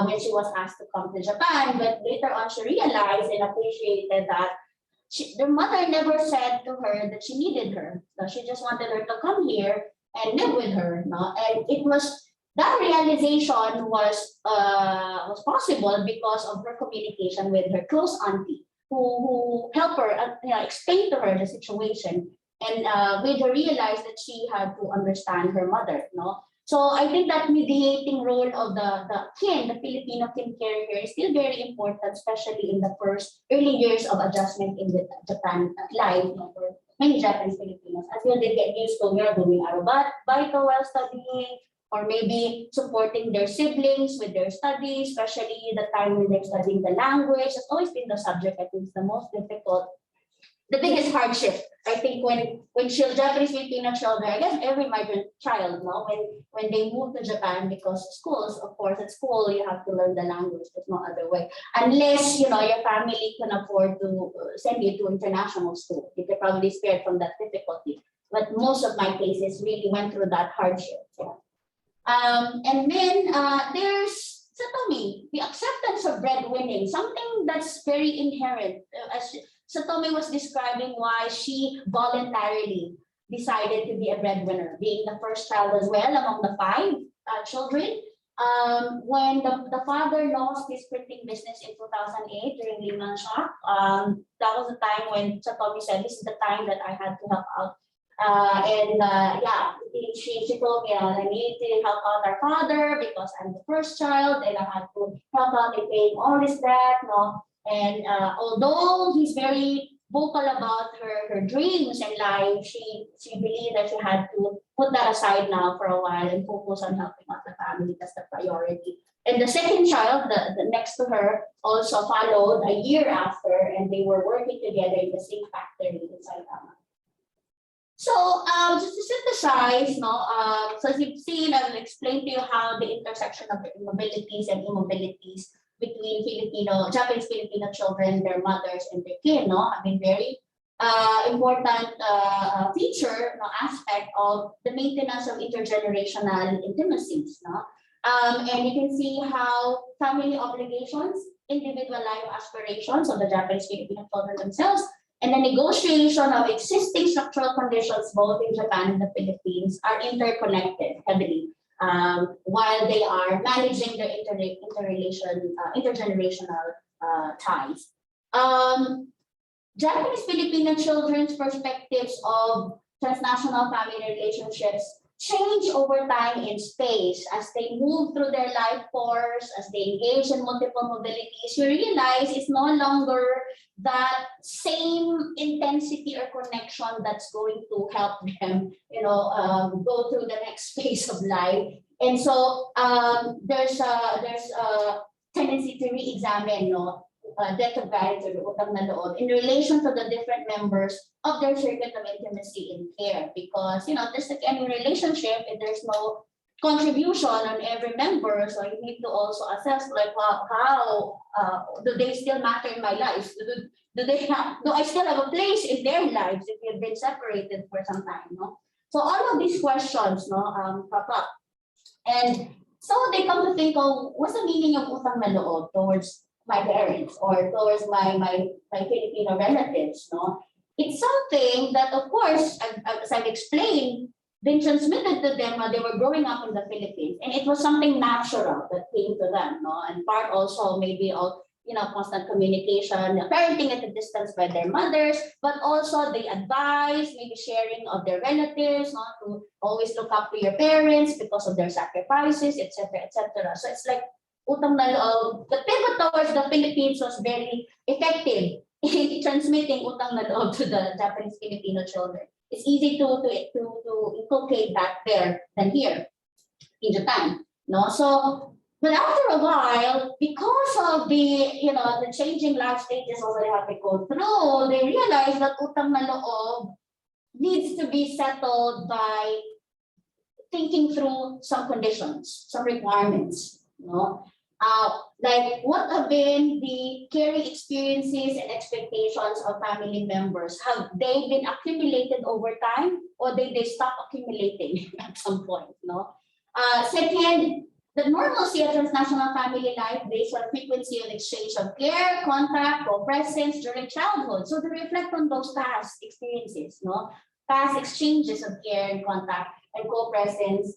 when she was asked to come to Japan. But later on, she realized and appreciated that their mother never said to her that she needed her. So she just wanted her to come here and live with her. And it was that realization was possible because of her communication with her close auntie, who helped her, explain to her the situation, and made her realize that she had to understand her mother. No, so I think that mediating role of the kin, the Filipino kin carrier, is still very important, especially in the first early years of adjustment in the Japan life, for many Japanese Filipinos, until they get used to doing arobito while studying, or maybe supporting their siblings with their studies, especially the time when they're studying the language. It's always been the subject I think is the most difficult, the biggest hardship. I think when Japanese Filipino children, I guess every migrant child, no, when they move to Japan, because schools, of course, at school you have to learn the language. There's no other way, unless your family can afford to send you to international school. You could probably spared from that difficulty. But most of my cases really went through that hardship. Yeah. And then there's Satomi, the acceptance of breadwinning, something that's very inherent. As Satomi was describing why she voluntarily decided to be a breadwinner, being the first child as well among the five children. When the father lost his printing business in 2008 during Lehman shock, that was the time when Satomi said, "This is the time that I had to help out." She told me I need to help out our father because I'm the first child and I had to help out in paying all this debt. No? And although he's very vocal about her dreams in life, she believed that she had to put that aside now for a while and focus on helping out the family. That's the priority. And the second child, the next to her, also followed a year after, and they were working together in the same factory in Saitama. So just to synthesize, so as you've seen, I've explained to you how the intersection of mobilities and immobilities between Japanese Filipino children, their mothers, and their kin, have been very important feature, aspect of the maintenance of intergenerational intimacies. And you can see how family obligations, individual life aspirations of the Japanese Filipino children themselves, and the negotiation of existing structural conditions both in Japan and the Philippines are interconnected heavily while they are managing their intergenerational ties. Japanese Filipino children's perspectives of transnational family relationships change over time in space as they move through their life course, as they engage in multiple mobilities. You realize it's no longer that same intensity or connection that's going to help them, go through the next phase of life. And so there's a tendency to re-examine, debt of gratitude, utang na loob, in relation to the different members of their circuit of intimacy and care. Because, just like any relationship, if there's no contribution on every member, so you need to also assess, like, how do they still matter in my life? Do I still have a place in their lives if we've been separated for some time? So all of these questions, pop up. And so they come to think of, what's the meaning of utang na loob towards my parents or towards my Filipino relatives? It's something that, of course, as I've explained, been transmitted to them while they were growing up in the Philippines, and it was something natural that came to them, and part also maybe of constant communication, parenting at a distance by their mothers, but also the advice, maybe sharing of their relatives, to always look up to your parents because of their sacrifices, etc., etc. So it's like utang na loob. The pivot towards the Philippines was very effective in transmitting utang na loob to the Japanese Filipino children. It's easy to inculcate that there than here in Japan. So, but after a while, because of the changing life stages that they have to go through, they realize that utang na loob needs to be settled by thinking through some conditions, some requirements. Like what have been the caring experiences and expectations of family members? Have they been accumulated over time, or did they stop accumulating at some point? Second, the normalcy of transnational family life based on frequency and exchange of care, contact, or presence during childhood. So to reflect on those past experiences, past exchanges of care and contact and co-presence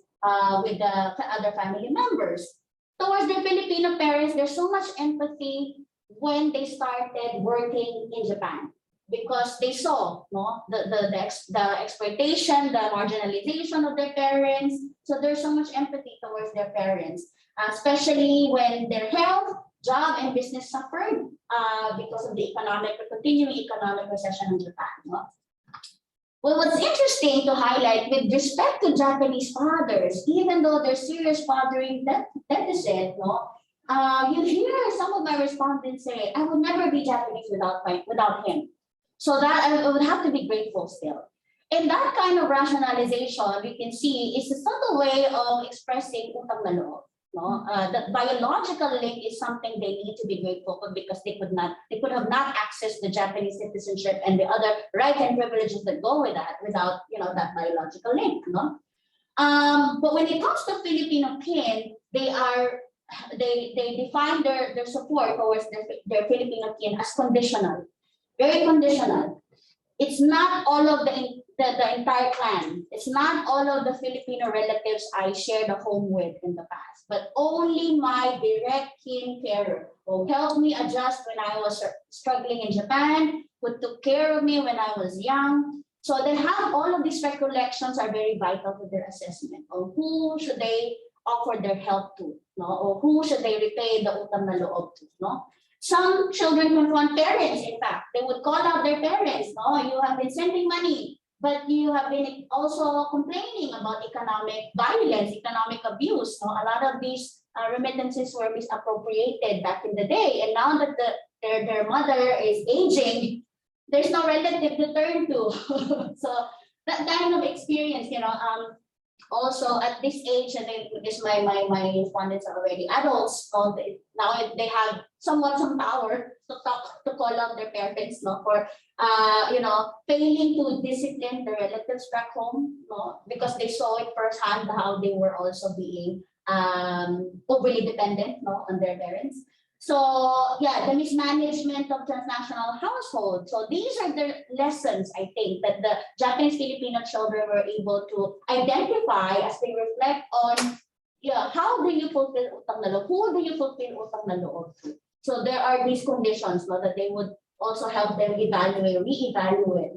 with the other family members. Towards their Filipino parents, there's so much empathy when they started working in Japan because they saw the exploitation, the marginalization of their parents. So there's so much empathy towards their parents, especially when their health, job, and business suffered because of the continuing economic recession in Japan. No? Well, what's interesting to highlight with respect to Japanese fathers, even though there's serious fathering deficit, you hear some of my respondents say, "I would never be Japanese without him." So that I would have to be grateful still. And that kind of rationalization we can see is a subtle way of expressing utang na loob. The biological link is something they need to be grateful for because they could have not accessed the Japanese citizenship and the other rights and privileges that go with that without that biological link. But when it comes to Filipino kin, they define their support towards their Filipino kin as conditional, very conditional. It's not all of the entire clan. It's not all of the Filipino relatives I shared a home with in the past, but only my direct kin carer who helped me adjust when I was struggling in Japan, who took care of me when I was young. So they have all of these recollections are very vital to their assessment of who should they offer their help to, or who should they repay the utang na loob to. Some children confront parents, in fact. They would call out their parents, you have been sending money, but you have been also complaining about economic violence, economic abuse. A lot of these remittances were misappropriated back in the day. And now that their mother is aging, there's no relative to turn to. So that kind of experience, also at this age, and because my respondents are already adults, now they have somewhat some power to call out their parents, for failing to discipline the relatives back home, because they saw it firsthand how they were also being overly dependent, on their parents. So yeah, the mismanagement of transnational households. So these are the lessons, I think, that the Japanese Filipino children were able to identify as they reflect on, how do you fulfill utang na loob? Who do you fulfill utang na loob to? So there are these conditions, that they would also help them reevaluate,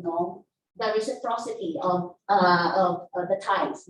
the reciprocity of the ties,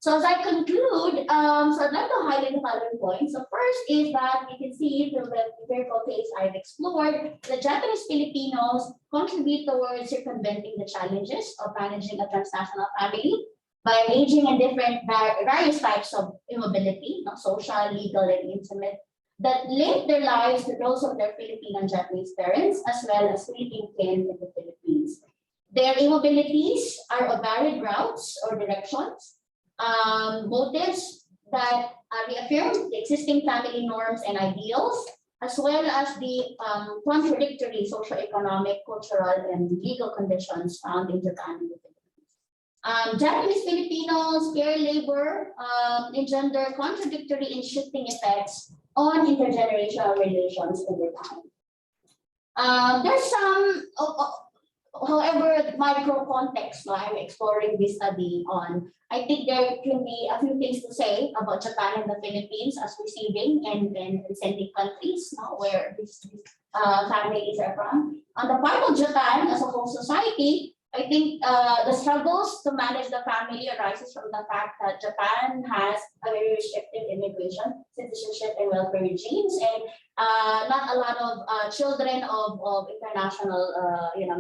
So as I conclude, so I'd like to highlight the following points. So first is that you can see from the empirical case I've explored, the Japanese Filipinos contribute towards circumventing the challenges of managing a transnational family by engaging in various types of immobility, social, legal, and intimate, that link their lives to those of their Filipino and Japanese parents, as well as Filipino kin in the Philippines. Their immobilities are of varied routes or directions. Motives that reaffirm the existing family norms and ideals, as well as the contradictory socioeconomic, cultural, and legal conditions found in Japan and the Philippines. Japanese Filipinos, peer labor, engender contradictory and shifting effects on intergenerational relations over time. There's some, however, micro context I'm exploring this study on. I think there can be a few things to say about Japan and the Philippines as receiving and sending countries, where these families are from. On the part of Japan as a whole society, I think the struggles to manage the family arises from the fact that Japan has a very restrictive immigration, citizenship, and welfare regimes, and not a lot of children of international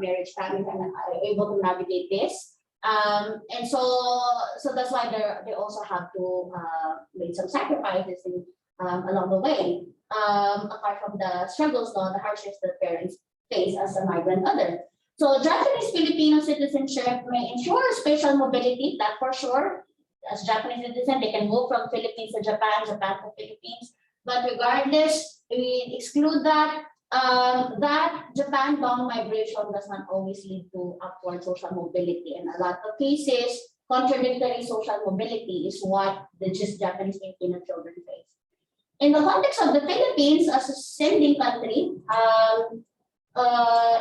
marriage families are able to navigate this. And so that's why they also have to make some sacrifices along the way, apart from the struggles, the hardships that parents face as a migrant other. So Japanese Filipino citizenship may ensure spatial mobility, that for sure. As Japanese citizen, they can move from Philippines to Japan, Japan to Philippines. But regardless, we exclude that that Japan-bound migration does not always lead to upward social mobility. In a lot of cases, contradictory social mobility is what the Japanese Filipino children face. In the context of the Philippines as a sending country,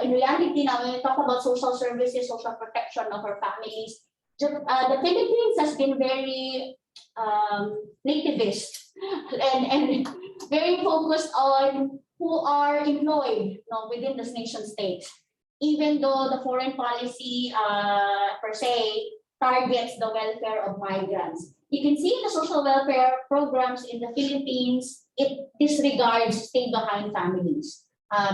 in reality now, when we talk about social services, social protection of our families, the Philippines has been very nativist and very focused on who are employed, within this nation state. Even though the foreign policy per se targets the welfare of migrants. You can see in the social welfare programs in the Philippines, it disregards stay-behind families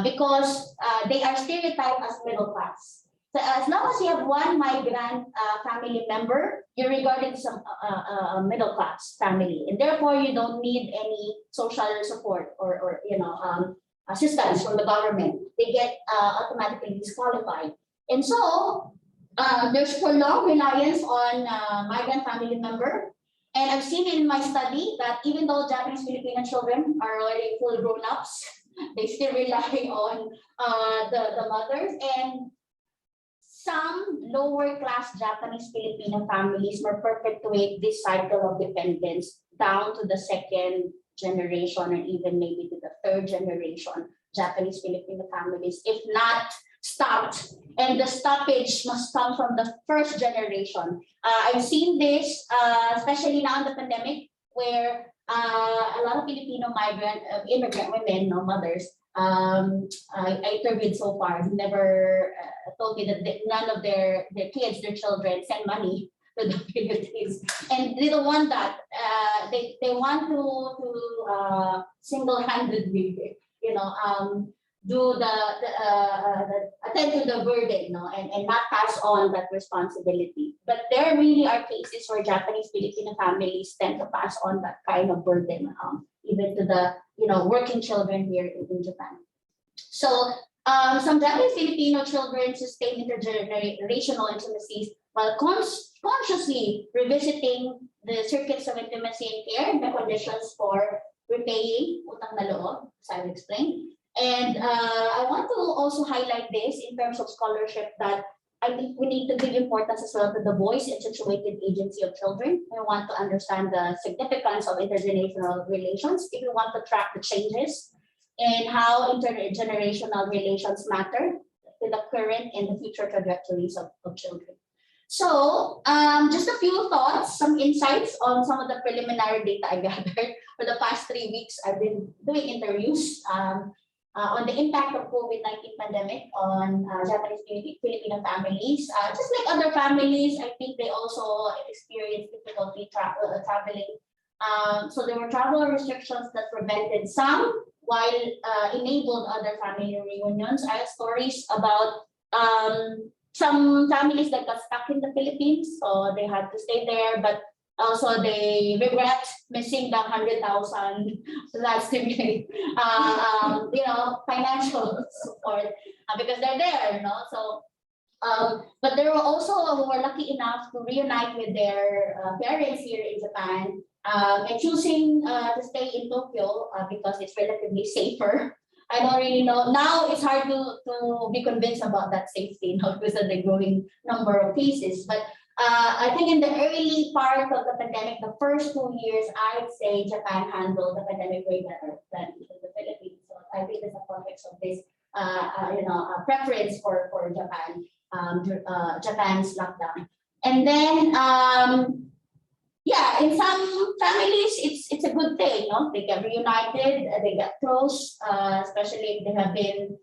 because they are stereotyped as middle class. So as long as you have one migrant family member, you're regarded as a middle class family, and therefore you don't need any social support or assistance from the government. They get automatically disqualified, and so there's prolonged reliance on migrant family member. And I've seen in my study that even though Japanese-Filipino children are already full grown-ups, they still rely on the mothers. And some lower class Japanese-Filipino families will perpetuate this cycle of dependence down to the second generation and even maybe to the third generation Japanese-Filipino families, if not stopped. And the stoppage must come from the first generation. I've seen this, especially now in the pandemic, where a lot of Filipino immigrant women, mothers, I interviewed so far, who never told me that none of their kids, their children, send money to the Philippines, and they don't want that. They want to single-handedly, do the attend to the burden, and not pass on that responsibility. But there really are cases where Japanese Filipino families tend to pass on that kind of burden, even to the working children here in Japan. So some Japanese Filipino children sustain intergenerational intimacies while consciously revisiting the circuits of intimacy and care and the conditions for repaying utang na loob, as I've explained. And I want to also highlight this in terms of scholarship, that I think we need to give importance as well to the voice and situated agency of children. We want to understand the significance of intergenerational relations if we want to track the changes and how intergenerational relations matter to the current and the future trajectories of children. So just a few thoughts, some insights on some of the preliminary data I gathered for the past 3 weeks. I've been doing interviews on the impact of COVID-19 pandemic on Japanese Filipino families. Just like other families, I think they also experienced difficulty traveling. So there were travel restrictions that prevented some, while enabled other family reunions. I have stories about some families that got stuck in the Philippines, so they had to stay there, but also they regret missing the 100,000. So that's to be, financial support because they're there, So, but there were also who were lucky enough to reunite with their parents here in Japan, and choosing to stay in Tokyo because it's relatively safer. I don't really know. Now it's hard to be convinced about that safety, because of the growing number of cases. But I think in the early part of the pandemic, the first 2 years, I'd say Japan handled the pandemic way better than the Philippines. So I think there's a context of this, preference for Japan, Japan's lockdown. And then, in some families, it's a good thing, They get reunited, they get close, especially if they have been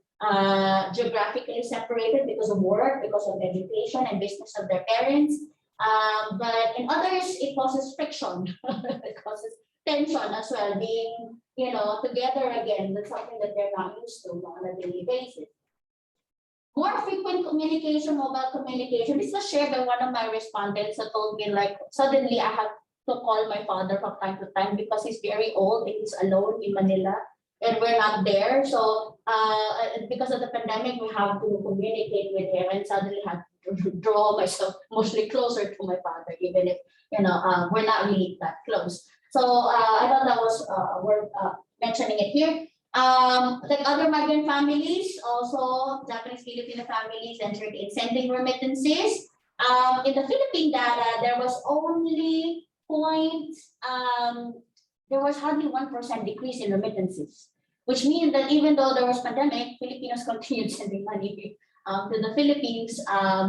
geographically separated because of work, because of education and business of their parents. But in others, it causes friction, it causes tension as well, being, together again with something that they're not used to on a daily basis. More frequent communication, mobile communication. This was shared by one of my respondents that told me, like, suddenly I have to call my father from time to time because he's very old and he's alone in Manila and we're not there. So because of the pandemic, we have to communicate with him, and suddenly have to draw myself mostly closer to my father, even if we're not really that close. So I thought that was worth mentioning it here. Like other migrant families, also Japanese Filipino families entered in sending remittances. In the Philippine data, there was only there was hardly 1% decrease in remittances, which means that even though there was pandemic, Filipinos continued sending money to the Philippines,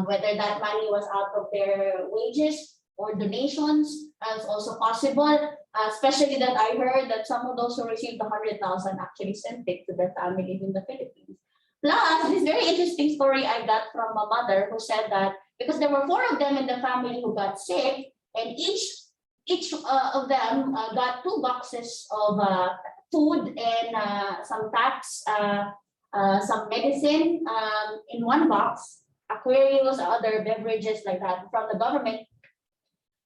whether that money was out of their wages or donations is also possible, especially that I heard that some of those who received 100,000 actually sent it to their families in the Philippines. Plus, this very interesting story I got from a mother who said that because there were 4 of them in the family who got sick, and each of them got 2 boxes of food and some tax, some medicine in one box, aquariums, other beverages like that from the government.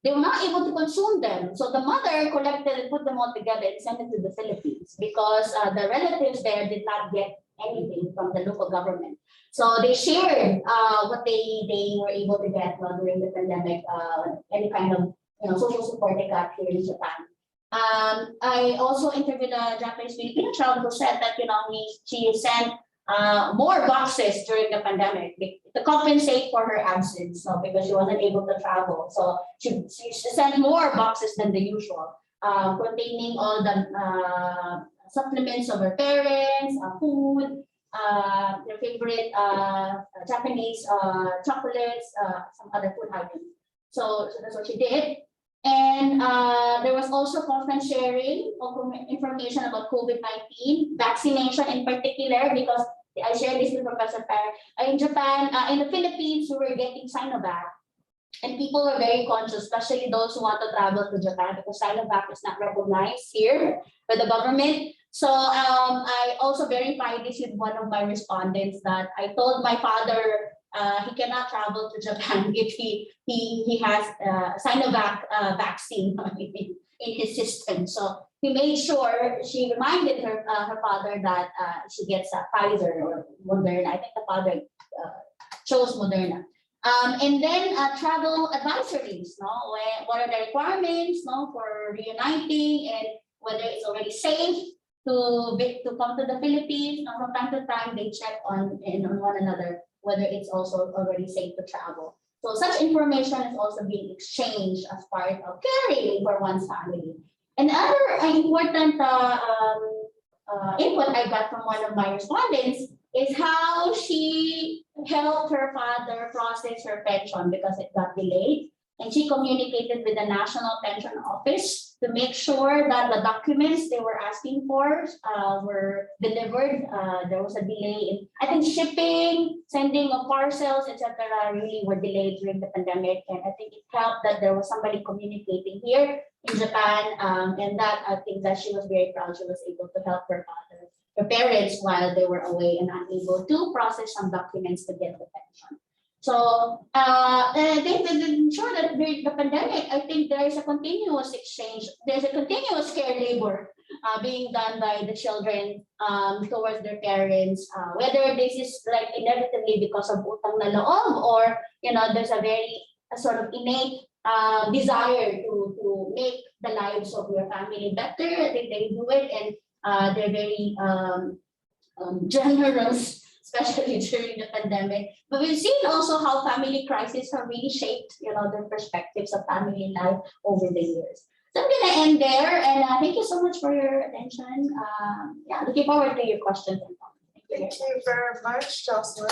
They were not able to consume them. So the mother collected and put them all together and sent it to the Philippines because the relatives there did not get anything from the local government. So they shared what they were able to get during the pandemic, any kind of social support they got here in Japan. I also interviewed a Japanese-Filipino child who said that she sent more boxes during the pandemic to compensate for her absence, because she wasn't able to travel. So she sent more boxes than the usual, containing all the supplements of her parents, food, their favorite Japanese chocolates, some other food items. So that's what she did. And there was also constant sharing of information about COVID-19, vaccination in particular, because I shared this with Professor Per. In Japan, in the Philippines, we were getting Sinovac. And people were very conscious, especially those who want to travel to Japan, because Sinovac is not recognized here by the government. So I also verified this with one of my respondents that I told my father he cannot travel to Japan if he has Sinovac vaccine in his system. So he made sure, she reminded her father that she gets Pfizer or Moderna. I think the father chose Moderna. And then travel advisories, what are the requirements, for reuniting, and whether it's already safe to come to the Philippines. From time to time, they check on one another whether it's also already safe to travel. So such information is also being exchanged as part of caring for one's family. Another important input I got from one of my respondents is how she helped her father process her pension because it got delayed. And she communicated with the National Pension Office to make sure that the documents they were asking for were delivered. There was a delay in, I think, shipping, sending of parcels, etc. really were delayed during the pandemic. And I think it helped that there was somebody communicating here in Japan. And that I think that she was very proud she was able to help her father, her parents, while they were away and unable to process some documents to get the pension. So I think that to ensure that during the pandemic, I think there is a continuous exchange, there's a continuous care labor being done by the children towards their parents, whether this is like inevitably because of utang na loob, or there's a sort of innate desire to make the lives of your family better. I think they do it, and they're very generous, especially during the pandemic. But we've seen also how family crises have really shaped, the perspectives of family life over the years. So I'm gonna end there, and thank you so much for your attention. Looking forward to your questions and comments. Thank you very much, Jocelyn.